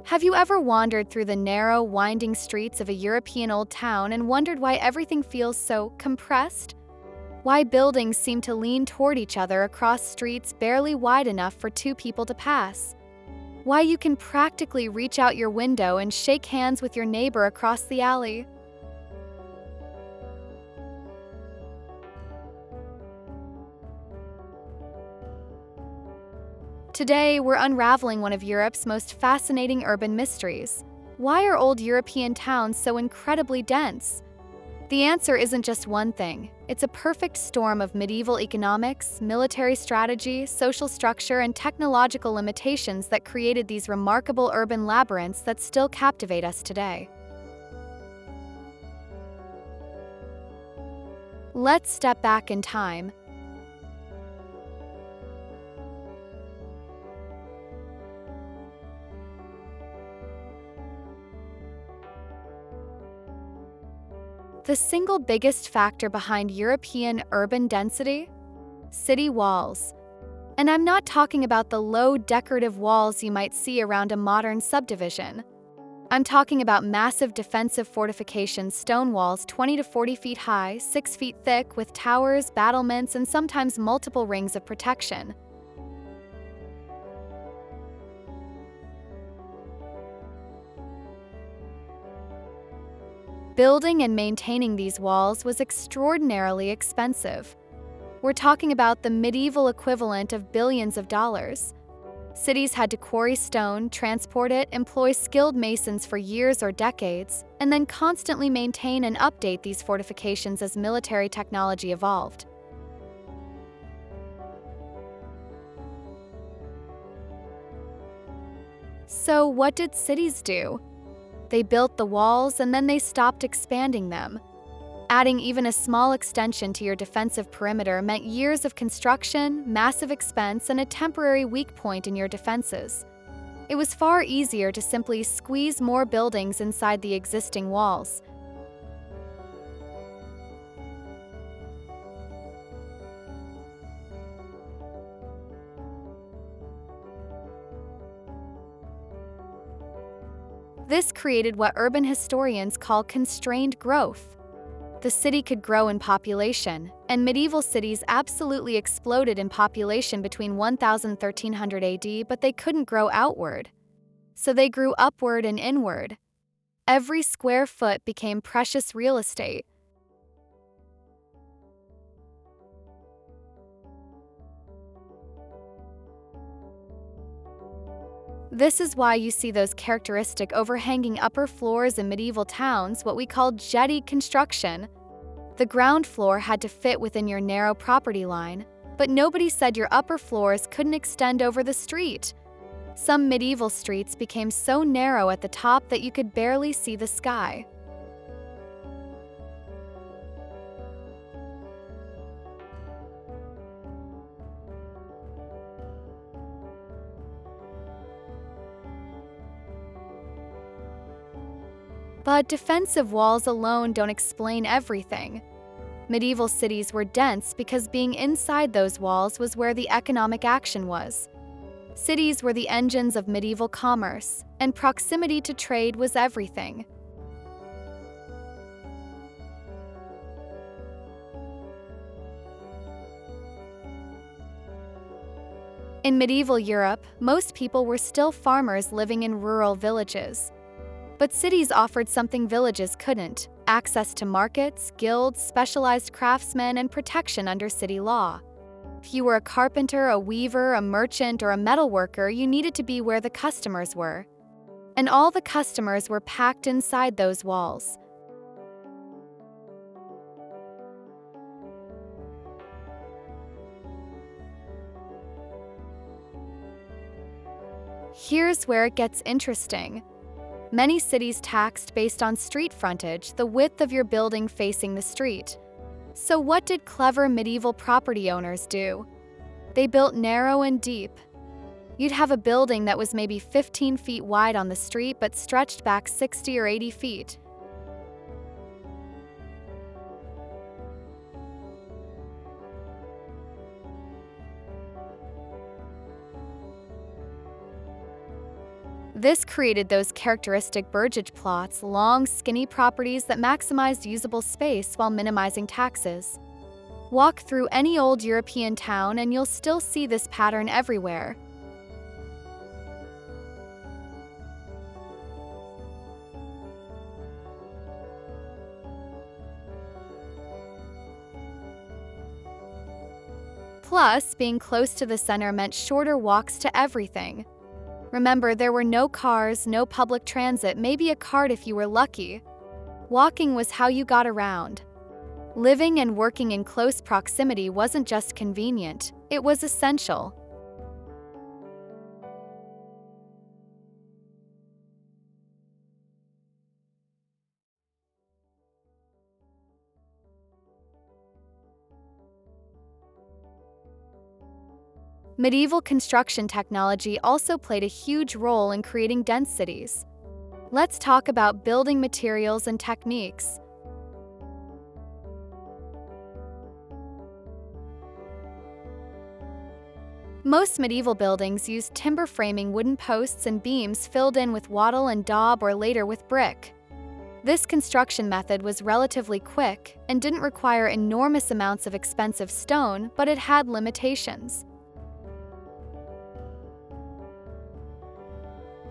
Have you ever wandered through the narrow, winding streets of a European old town and wondered why everything feels so compressed? Why buildings seem to lean toward each other across streets barely wide enough for two people to pass? Why you can practically reach out your window and shake hands with your neighbor across the alley? Today, we're unraveling one of Europe's most fascinating urban mysteries. Why are old European towns so incredibly dense? The answer isn't just one thing. It's a perfect storm of medieval economics, military strategy, social structure, and technological limitations that created these remarkable urban labyrinths that still captivate us today. Let's step back in time. The single biggest factor behind European urban density? City walls. And I'm not talking about the low decorative walls you might see around a modern subdivision. I'm talking about massive defensive fortifications, stone walls 20 to 40 feet high, 6 feet thick, with towers, battlements, and sometimes multiple rings of protection. Building and maintaining these walls was extraordinarily expensive. We're talking about the medieval equivalent of billions of dollars. Cities had to quarry stone, transport it, employ skilled masons for years or decades, and then constantly maintain and update these fortifications as military technology evolved. So, what did cities do? They built the walls and then they stopped expanding them. Adding even a small extension to your defensive perimeter meant years of construction, massive expense, and a temporary weak point in your defenses. It was far easier to simply squeeze more buildings inside the existing walls. This created what urban historians call constrained growth. The city could grow in population, and medieval cities absolutely exploded in population between 1000 and 1300 AD, but they couldn't grow outward. So they grew upward and inward. Every square foot became precious real estate. This is why you see those characteristic overhanging upper floors in medieval towns, what we call jetty construction. The ground floor had to fit within your narrow property line, but nobody said your upper floors couldn't extend over the street. Some medieval streets became so narrow at the top that you could barely see the sky. But defensive walls alone don't explain everything. Medieval cities were dense because being inside those walls was where the economic action was. Cities were the engines of medieval commerce, and proximity to trade was everything. In medieval Europe, most people were still farmers living in rural villages. But cities offered something villages couldn't: access to markets, guilds, specialized craftsmen, and protection under city law. If you were a carpenter, a weaver, a merchant, or a metal worker, you needed to be where the customers were. And all the customers were packed inside those walls. Here's where it gets interesting. Many cities taxed based on street frontage, the width of your building facing the street. So what did clever medieval property owners do? They built narrow and deep. You'd have a building that was maybe 15 feet wide on the street but stretched back 60 or 80 feet. This created those characteristic burgage plots, long, skinny properties that maximized usable space while minimizing taxes. Walk through any old European town and you'll still see this pattern everywhere. Plus, being close to the center meant shorter walks to everything. Remember, there were no cars, no public transit, maybe a cart if you were lucky. Walking was how you got around. Living and working in close proximity wasn't just convenient, it was essential. Medieval construction technology also played a huge role in creating dense cities. Let's talk about building materials and techniques. Most medieval buildings used timber framing wooden posts and beams filled in with wattle and daub or later with brick. This construction method was relatively quick and didn't require enormous amounts of expensive stone, but it had limitations.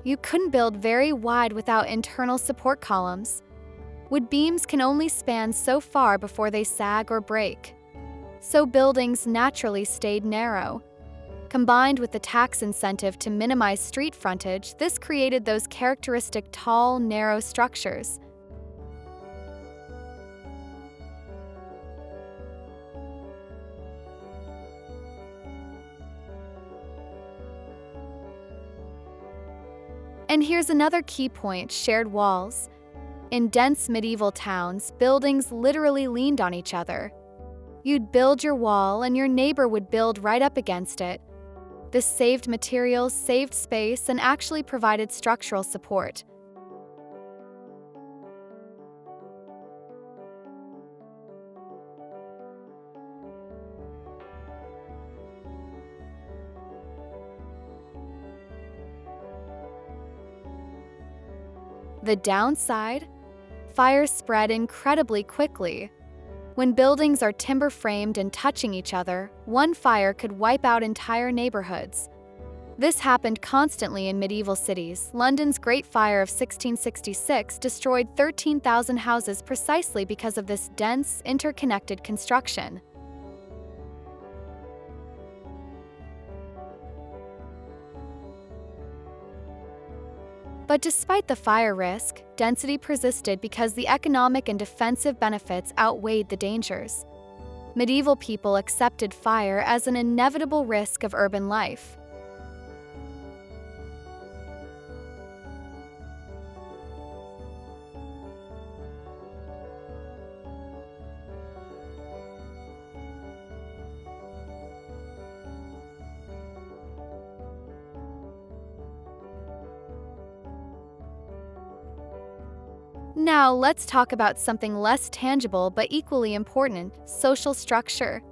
You couldn't build very wide without internal support columns. Wood beams can only span so far before they sag or break. So buildings naturally stayed narrow. Combined with the tax incentive to minimize street frontage, this created those characteristic tall, narrow structures. And here's another key point: shared walls. In dense medieval towns, buildings literally leaned on each other. You'd build your wall and your neighbor would build right up against it. This saved materials, saved space, and actually provided structural support. The downside? Fires spread incredibly quickly. When buildings are timber-framed and touching each other, one fire could wipe out entire neighborhoods. This happened constantly in medieval cities. London's Great Fire of 1666 destroyed 13,000 houses precisely because of this dense, interconnected construction. But despite the fire risk, density persisted because the economic and defensive benefits outweighed the dangers. Medieval people accepted fire as an inevitable risk of urban life. Now, let's talk about something less tangible but equally important: social structure.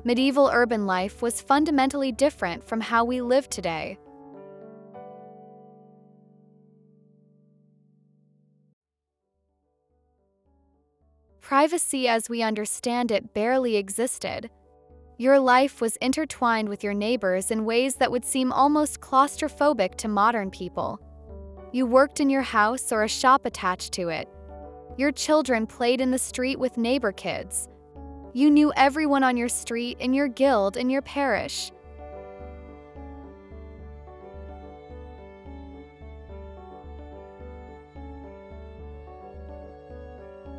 Medieval urban life was fundamentally different from how we live today. Privacy as we understand it barely existed. Your life was intertwined with your neighbors in ways that would seem almost claustrophobic to modern people. You worked in your house or a shop attached to it. Your children played in the street with neighbor kids. You knew everyone on your street, in your guild, in your parish.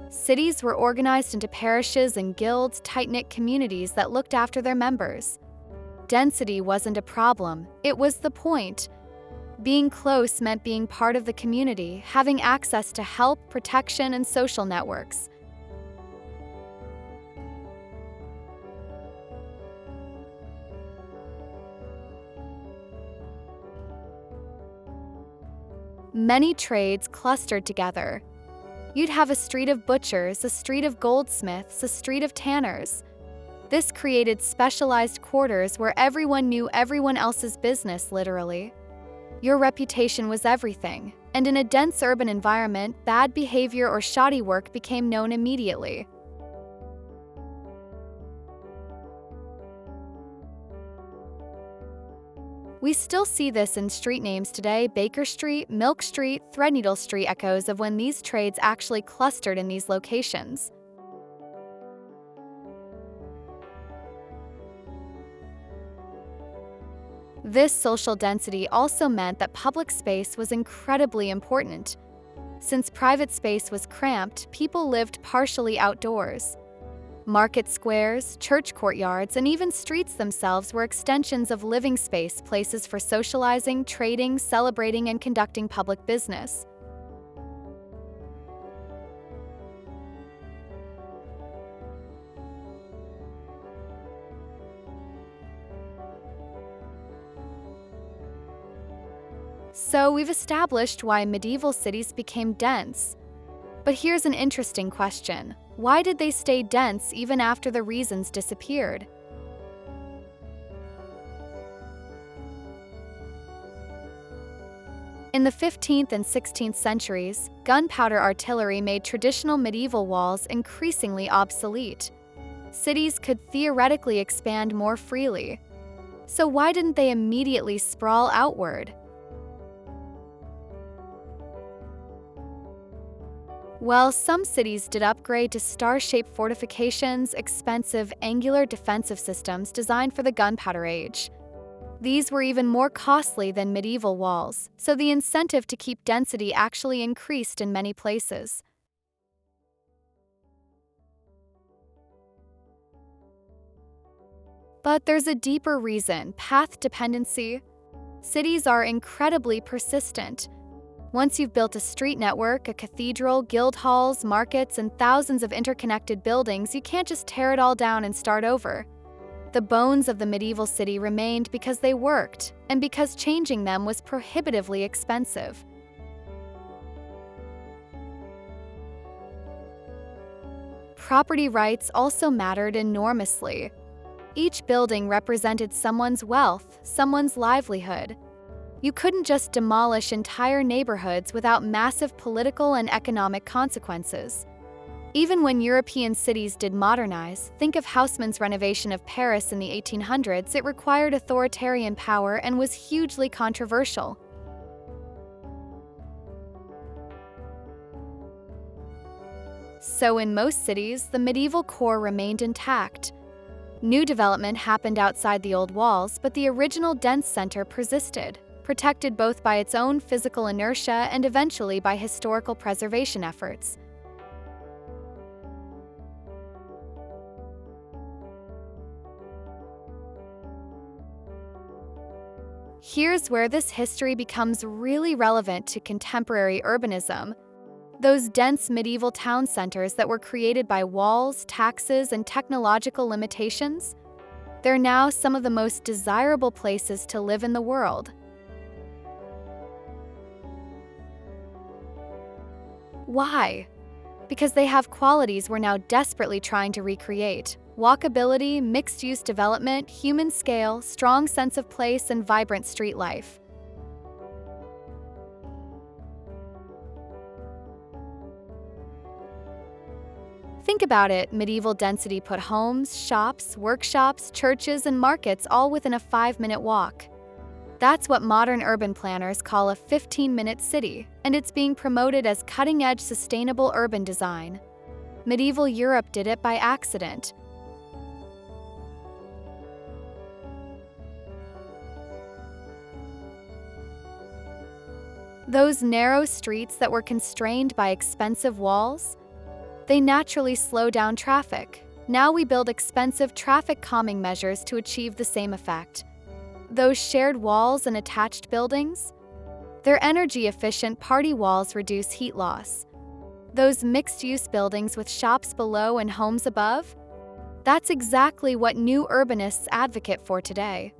Cities were organized into parishes and guilds, tight-knit communities that looked after their members. Density wasn't a problem, it was the point. Being close meant being part of the community, having access to help, protection, and social networks. Many trades clustered together. You'd have a street of butchers, a street of goldsmiths, a street of tanners. This created specialized quarters where everyone knew everyone else's business, literally. Your reputation was everything, and in a dense urban environment, bad behavior or shoddy work became known immediately. We still see this in street names today. Baker Street, Milk Street, Threadneedle Street, echoes of when these trades actually clustered in these locations. This social density also meant that public space was incredibly important. Since private space was cramped, people lived partially outdoors. Market squares, church courtyards, and even streets themselves were extensions of living space, places for socializing, trading, celebrating, and conducting public business. So we've established why medieval cities became dense. But here's an interesting question. Why did they stay dense even after the reasons disappeared? In the 15th and 16th centuries, gunpowder artillery made traditional medieval walls increasingly obsolete. Cities could theoretically expand more freely. So why didn't they immediately sprawl outward? Well, some cities did upgrade to star-shaped fortifications, expensive angular defensive systems designed for the gunpowder age. These were even more costly than medieval walls, so the incentive to keep density actually increased in many places. But there's a deeper reason: path dependency. Cities are incredibly persistent. Once you've built a street network, a cathedral, guild halls, markets, and thousands of interconnected buildings, you can't just tear it all down and start over. The bones of the medieval city remained because they worked, and because changing them was prohibitively expensive. Property rights also mattered enormously. Each building represented someone's wealth, someone's livelihood. You couldn't just demolish entire neighborhoods without massive political and economic consequences. Even when European cities did modernize, think of Haussmann's renovation of Paris in the 1800s, it required authoritarian power and was hugely controversial. So in most cities, the medieval core remained intact. New development happened outside the old walls, but the original dense center persisted, protected both by its own physical inertia and eventually by historical preservation efforts. Here's where this history becomes really relevant to contemporary urbanism. Those dense medieval town centers that were created by walls, taxes, and technological limitations, they're now some of the most desirable places to live in the world. Why? Because they have qualities we're now desperately trying to recreate: walkability, mixed-use development, human scale, strong sense of place, and vibrant street life. Think about it: medieval density put homes, shops, workshops, churches, and markets all within a 5-minute walk. That's what modern urban planners call a 15-minute city, and it's being promoted as cutting-edge sustainable urban design. Medieval Europe did it by accident. Those narrow streets that were constrained by expensive walls, they naturally slow down traffic. Now we build expensive traffic calming measures to achieve the same effect. Those shared walls and attached buildings, they're energy-efficient. Party walls reduce heat loss. Those mixed-use buildings with shops below and homes above, that's exactly what new urbanists advocate for today.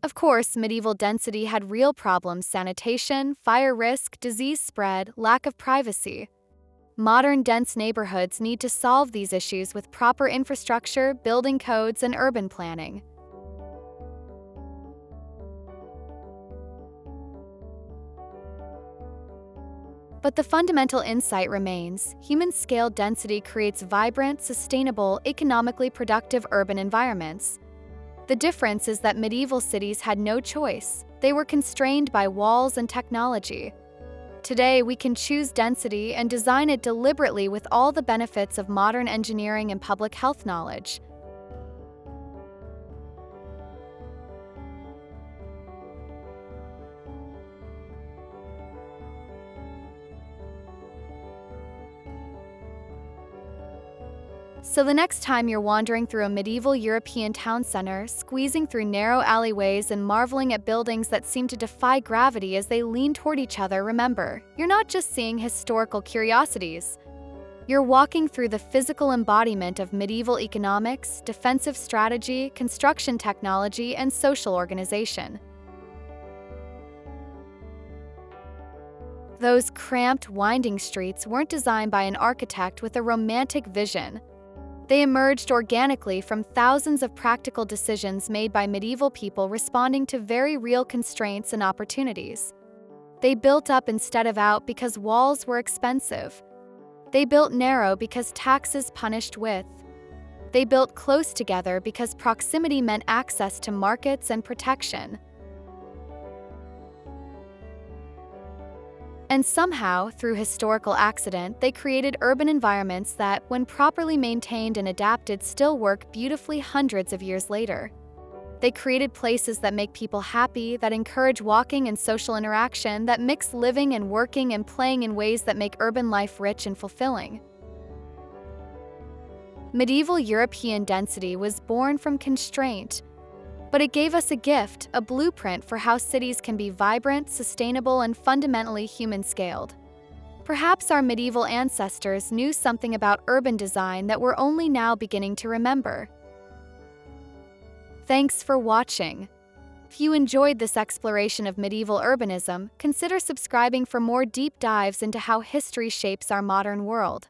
Of course, medieval density had real problems: sanitation, fire risk, disease spread, lack of privacy. Modern dense neighborhoods need to solve these issues with proper infrastructure, building codes, and urban planning. But the fundamental insight remains: human-scale density creates vibrant, sustainable, economically productive urban environments. The difference is that medieval cities had no choice. They were constrained by walls and technology. Today, we can choose density and design it deliberately with all the benefits of modern engineering and public health knowledge. So the next time you're wandering through a medieval European town center, squeezing through narrow alleyways and marveling at buildings that seem to defy gravity as they lean toward each other, remember, you're not just seeing historical curiosities. You're walking through the physical embodiment of medieval economics, defensive strategy, construction technology, and social organization. Those cramped, winding streets weren't designed by an architect with a romantic vision. They emerged organically from thousands of practical decisions made by medieval people responding to very real constraints and opportunities. They built up instead of out because walls were expensive. They built narrow because taxes punished width. They built close together because proximity meant access to markets and protection. And somehow, through historical accident, they created urban environments that, when properly maintained and adapted, still work beautifully hundreds of years later. They created places that make people happy, that encourage walking and social interaction, that mix living and working and playing in ways that make urban life rich and fulfilling. Medieval European density was born from constraint, but it gave us a gift, a blueprint for how cities can be vibrant, sustainable, and fundamentally human-scaled. Perhaps our medieval ancestors knew something about urban design that we're only now beginning to remember. Thanks for watching. If you enjoyed this exploration of medieval urbanism, consider subscribing for more deep dives into how history shapes our modern world.